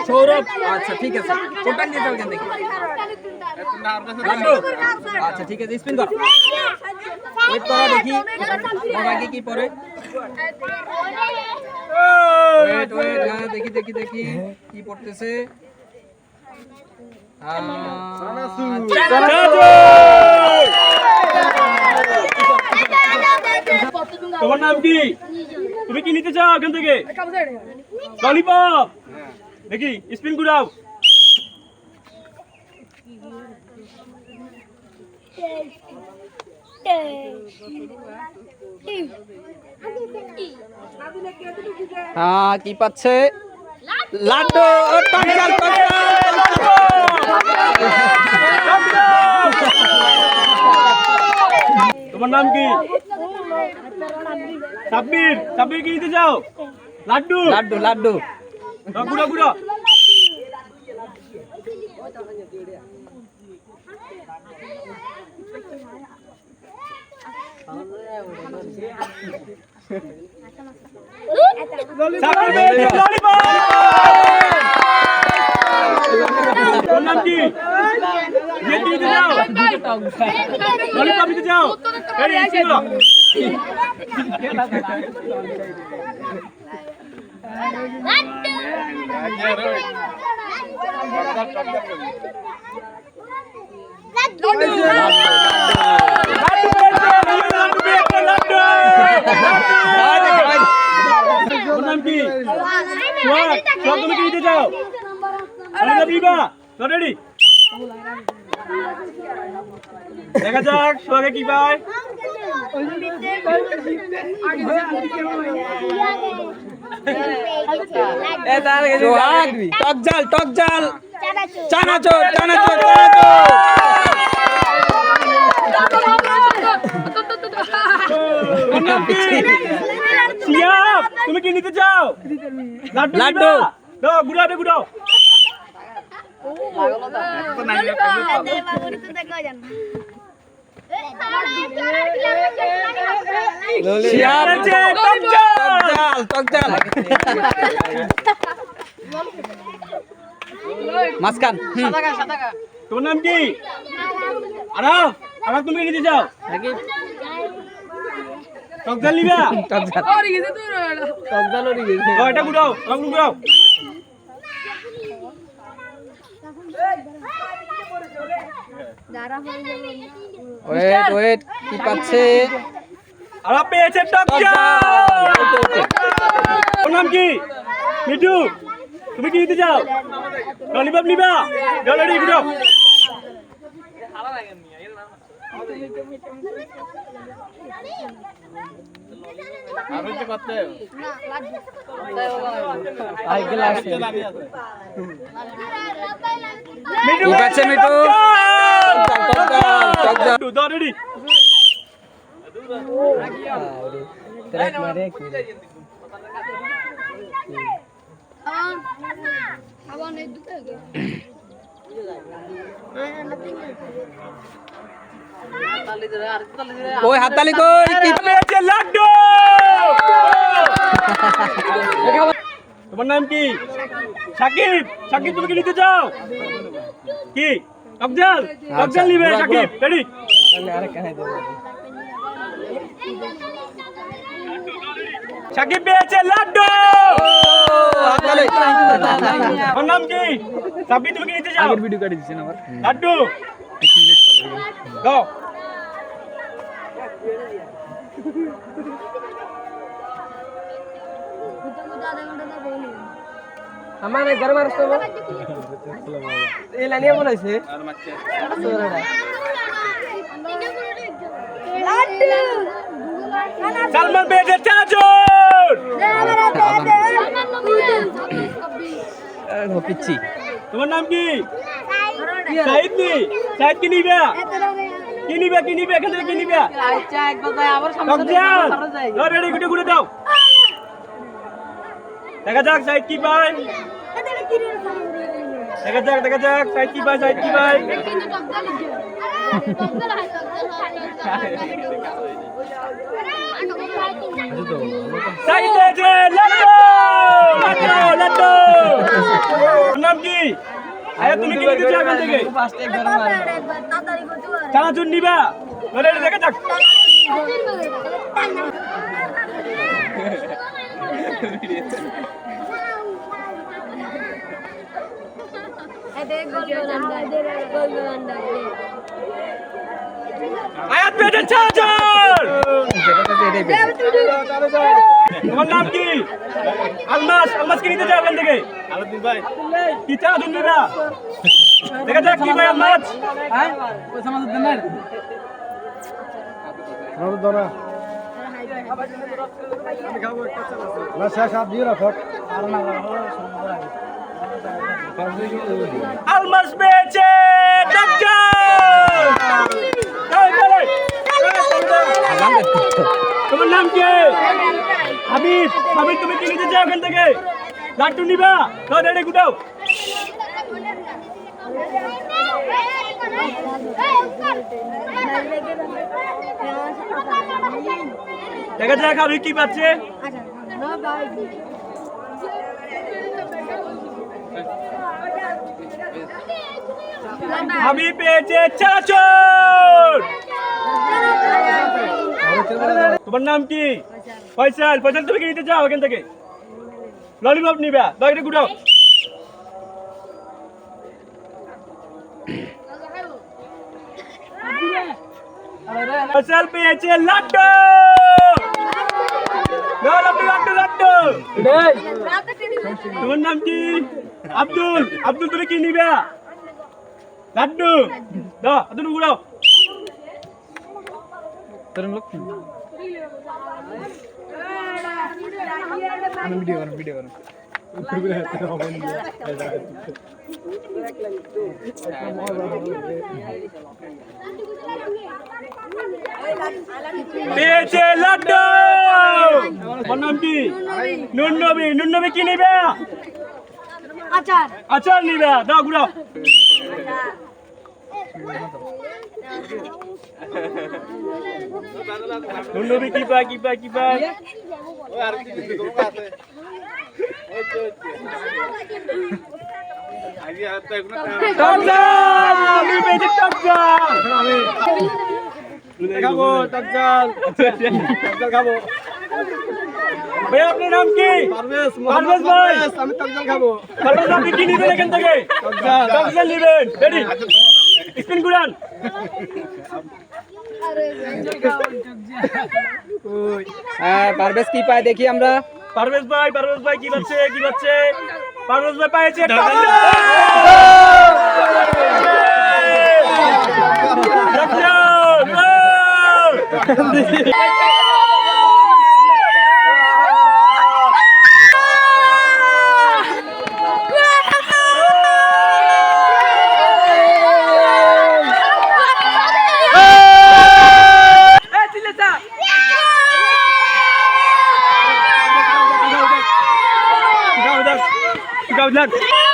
সৌরভ। আচ্ছা ঠিক আছে, কোনটা নিয়ে যাও এখান থেকে? লাড্ডু। আচ্ছা ঠিক আছে, স্পিন কর। ওয়েট করো, দেখি আগে কি পড়ে। ওয়েট ওয়েট, হ্যাঁ দেখি দেখি দেখি কি পড়তেছে। তোমার নাম কি? তুমি কি নিতে চাও এখান থেকে? ললিপপ। দেখি স্পিন ঘুরাও। হ্যাঁ কি পাচ্ছে? লাড্ডু। টকজাল, তোমার নাম কি? সাব্বির। সাব্বির কি নিতে চাও? লাড্ডু। লাড্ডু লাড্ডু। ঘুরো ঘুরো। তোর নাম কি? নিতে যাও। ললিপপ নিতে যাও। নাম কি? তুমি কি নিতে চাও? রেডি? দেখা যাক সোহাগে কি পায়। টকজাল টকজাল, চানাচুর চানাচুর চানাচুর। তুমি কি নিতে চাও? লাড্ডু। ঘুরাও ঘুরাও। মাঝখান। তোর নাম কি? আরাফ। আরাফ তুমি নিতে চাও? টকজাল নিবা? এটা ঘুরাও, ঘুরাও। ওয়েট ওয়েট, কি পাচ্ছে? আরাফ পেয়েছে টকজাল। তোর নাম কি? মিঠু। তুমি কি নিতে চাও? ললিপপ নিবা? রেডি ঘুরাও। কি পাচ্ছে মিঠু? রেডি? ওই হাততালি কই? কি পেয়েছে? লাড্ডু। তোমার নাম কি? সাকিব। সাকিব তুমি কি নিতে চাও? কি? টকজাল। টকজাল নিবে সাকিব। রেডি? সাকিব পেয়েছে লাড্ডু। তোমার নাম কি? সাব্বির তুমি কি নিতে চাও? ভিডিও কাটি দিছেন আবার। লাড্ডু। 1 মিনিট দাও। हमारे घर में रस्तो ये लानिया बोला इसे सलमान बेटे चाचूर वो पिच्ची तुम्हारा नाम की साइद की नहीं बे किनी बे আচ্ছা এক কথা আবার সামনে যাও রেডি গুটে দাও দেখা যাক সাইদ কি পায় দেখা যাক সাইদ কি পায় সাইদ যে লাড্ডু নাম কি? আয়া তুমি কি নিতে চাও এখান থেকে? চানাচুর নিবা? নইলে এটা দেখা যাক। আয়াত পেয়েছে চানাচুর। তোমার নাম কি? আলমাস। আলমাস কি নিতে চাও এখান থেকে? আলাউদ্দিন ভাই কি চানাচুর নিবা? দেখা যাক কি ভাই আলমাস। আলমাস পেয়েছে তোমার নাম কি? হাবিব। হাবিব তুমি কি নিতে চাও এখান থেকে? লাড্ডু নিবা? রেডি গুটাও। দেখা যাক হাবিব কি পাচ্ছে। হাবিব পেয়েছে চানাচুর। তোমার নাম কি? ফয়সাল। ফয়সাল তুমি কি নিতে চাও এখান থেকে? ললিপপ নিবা? দয়টা গুটাও। ফয়সাল পেয়েছে লাড্ডু। লাড্ডু লাড্ডু লাড্ডু। তোমার নাম কি? আব্দুল। আব্দুল তুমি কি নিবা? লাড্ডু দাও। আব্দুল গুড়াও। পেয়েছে লাড্ডু। তোমার নাম কি? নুন নবী। নুন নবী কি নিবে? আচার। আচার নিবে? দাও গুড়াও। নুন নবী কি পায়? কি পায়? কি পায়? ভাই আপনার নাম কি? পারভেজ ভাই। আমি তকজাল খাবো। পারভেজ আপনি কি নিবেন এখান থেকে? তকজাল নিবেন। Ready spin গুড়ান। পারভেজ কি পায় দেখি আমরা। পারভেজ ভাই কি পাচ্ছে? কি পাচ্ছে? পারভেজ ভাই পাইছে Go,